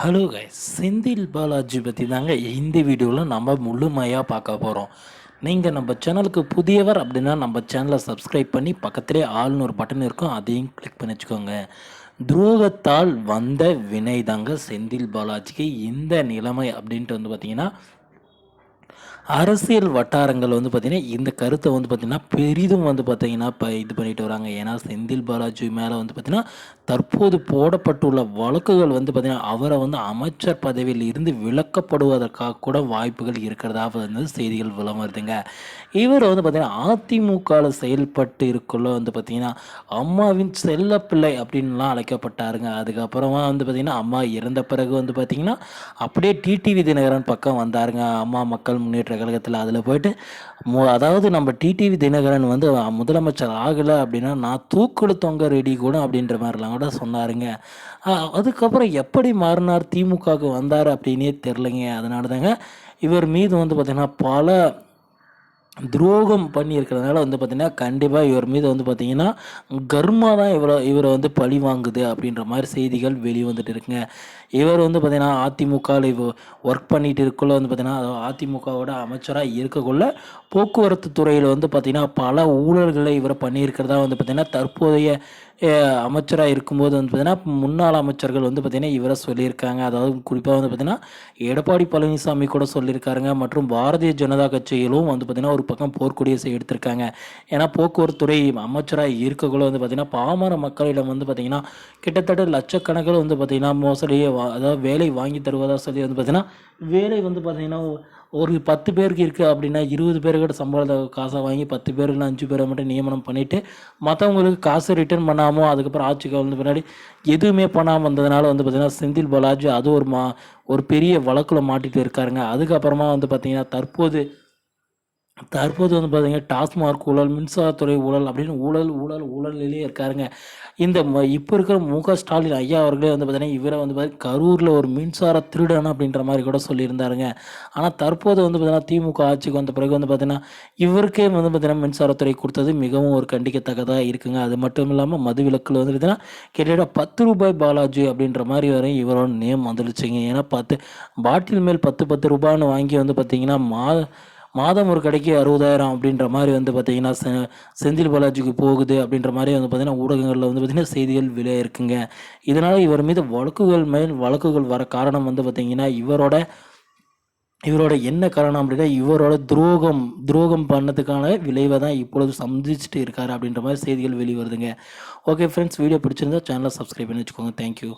Hello guys, Senthil Balaji பற்றி தாங்க இந்த வீடியோவில் நம்ம முழுமையாக பார்க்க போகிறோம். நீங்கள் நம்ம சேனலுக்கு புதியவர் அப்படின்னா நம்ம சேனலை சப்ஸ்கிரைப் பண்ணி பக்கத்திலே ஆள்னு ஒரு பட்டன் இருக்கும், அதையும் கிளிக் பண்ணி வச்சுக்கோங்க. துரோகத்தால் வந்த வினை தாங்க செந்தில் பாலாஜிக்கு இந்த நிலைமை அப்படின்ட்டு வந்து பார்த்திங்கன்னா அரசியல் வட்டாரங்கள் வந்து பார்த்திங்கன்னா இந்த கருத்தை வந்து பார்த்திங்கன்னா பெரிதும் வந்து பார்த்திங்கன்னா இப்போ இது பண்ணிட்டு வராங்க. ஏன்னா செந்தில் பாலாஜி மேலே வந்து பார்த்திங்கன்னா தற்போது போடப்பட்டுள்ள வழக்குகள் வந்து பார்த்திங்கன்னா அவரை வந்து அமைச்சர் பதவியில் இருந்து விலக்கப்படுவதற்காக கூட வாய்ப்புகள் இருக்கிறதா வந்து செய்திகள் விளம் வருதுங்க. இவர் வந்து பார்த்திங்கன்னா அதிமுகவில் செயல்பட்டு இருக்குள்ள வந்து பார்த்திங்கன்னா அம்மாவின் செல்லப்பிள்ளை அப்படின்லாம் அழைக்கப்பட்டாருங்க. அதுக்கப்புறமா வந்து பார்த்திங்கன்னா அம்மா இறந்த பிறகு வந்து பார்த்திங்கன்னா அப்படியே டிடிவி தினகரன் பக்கம் வந்தாருங்க, அம்மா மக்கள் முன்னேற்ற கழகத்தில். அதில் போயிட்டு அதாவது நம்ம டிடிவி தினகரன் வந்து முதலமைச்சர் ஆகலை அப்படின்னா நான் தூக்குல தொங்க ரெடி கூட அப்படின்ற மாதிரிலாம் கூட சொன்னாருங்க. அதுக்கப்புறம் எப்படி மாறினார், திமுகவுக்கு வந்தார் அப்படின்னே தெரிலங்க. அதனால தாங்க இவர் மீது வந்து பார்த்திங்கன்னா பல துரோகம் பண்ணியிருக்கிறதுனால வந்து பார்த்திங்கன்னா கண்டிப்பாக இவர் மீது வந்து பார்த்திங்கன்னா கர்மா தான் இவரை வந்து பழி வாங்குது அப்படின்ற மாதிரி செய்திகள் வெளிவந்துட்டு இருக்குங்க. இவர் வந்து பார்த்திங்கன்னா அதிமுகவில் ஒர்க் பண்ணிட்டு இருக்குள்ள வந்து பார்த்திங்கன்னா அதிமுகவோட அமைச்சராக இருக்கக்குள்ள போக்குவரத்து துறையில் வந்து பார்த்திங்கன்னா பல ஊழல்களை இவர் பண்ணியிருக்கிறதா வந்து பார்த்திங்கன்னா தற்போதைய அமைச்சராக இருக்கும்போது வந்து பார்த்திங்கன்னா முன்னாள் அமைச்சர்கள் வந்து பார்த்திங்கன்னா இவரை சொல்லியிருக்காங்க. அதாவது குறிப்பாக வந்து பார்த்திங்கன்னா எடப்பாடி பழனிசாமி கூட சொல்லியிருக்காருங்க. மற்றும் பாரதிய ஜனதா கட்சியிலும் வந்து பார்த்திங்கன்னா ஒரு பக்கம் போர்க்கொடியை எடுத்திருக்காங்க. ஏன்னா போக்குவரத்துறை அமைச்சராக இருக்கக்குள்ள வந்து பார்த்திங்கன்னா பாமர மக்களிடம் வந்து பார்த்திங்கன்னா கிட்டத்தட்ட லட்சக்கணக்கில் வந்து பார்த்திங்கன்னா மோசடியை அதாவது வேலை வாங்கி தருவதாக சொல்லி வந்து பார்த்திங்கன்னா வேலை வந்து பார்த்திங்கன்னா ஒரு 10 பேருக்கு இருக்குது அப்படின்னா 20 பேர்கிட்ட சம்பளத்தை காசை வாங்கி 10 பேர் இல்லை 5 பேரை மட்டும் நியமனம் பண்ணிவிட்டு மற்றவங்களுக்கு காசு ரிட்டர்ன் பண்ணாமல் அதுக்கப்புறம் ஆட்சிக்கு வந்து பின்னாடி எதுவுமே பண்ணாமல் வந்ததுனால வந்து பார்த்திங்கன்னா செந்தில் பாலாஜி அது ஒரு பெரிய வழக்கில் மாட்டிகிட்டு இருக்காருங்க. அதுக்கப்புறமா வந்து பார்த்திங்கன்னா தற்போது வந்து பார்த்தீங்கன்னா டாஸ்மார்க் ஊழல், மின்சாரத்துறை ஊழல் அப்படின்னு ஊழலிலே இருக்காருங்க. இந்த இப்போ இருக்கிற ஸ்டாலின் ஐயா அவர்களே வந்து பார்த்தீங்கன்னா இவரை வந்து பார்த்தீங்கன்னா கரூரில் ஒரு மின்சார திருடன் அப்படின்ற மாதிரி கூட சொல்லியிருந்தாருங்க. ஆனால் தற்போது வந்து பார்த்தீங்கன்னா திமுக ஆட்சிக்கு வந்த பிறகு வந்து பார்த்தீங்கன்னா இவருக்கே வந்து பார்த்தீங்கன்னா மின்சாரத்துறை கொடுத்தது மிகவும் ஒரு கண்டிக்கத்தக்கதாக இருக்குங்க. அது மட்டும் இல்லாமல் மதுவிலக்கில் வந்து பார்த்தீங்கன்னா கிட்டத்தட்ட 10 ரூபாய் பாலாஜி அப்படின்ற மாதிரி வரையும் இவரோட நேம் வந்துடுச்சுங்க. ஏன்னா பாட்டில் மேல் 10 ரூபான்னு வாங்கி வந்து பார்த்தீங்கன்னா மாதம் ஒரு கடைக்கு 60,000 அப்படின்ற மாதிரி வந்து பார்த்திங்கன்னா செந்தில் பாலாஜிக்கு போகுது அப்படின்ற மாதிரி வந்து பார்த்திங்கன்னா ஊடகங்களில் வந்து பார்த்திங்கன்னா செய்திகள் இருக்குங்க. இதனால் இவர் மீது வழக்குகள் வர காரணம் வந்து பார்த்திங்கன்னா இவரோட என்ன காரணம் அப்படின்னா இவரோட துரோகம் பண்ணதுக்கான விளைவை தான் இப்பொழுது சந்திச்சுட்டு இருக்காரு அப்படின்ற மாதிரி செய்திகள் வெளிவருதுங்க. ஓகே ஃப்ரெண்ட்ஸ், வீடியோ பிடிச்சிருந்தா சேனலை சப்ஸ்கிரைப் பண்ணி வச்சுக்கோங்க. தேங்க்யூ.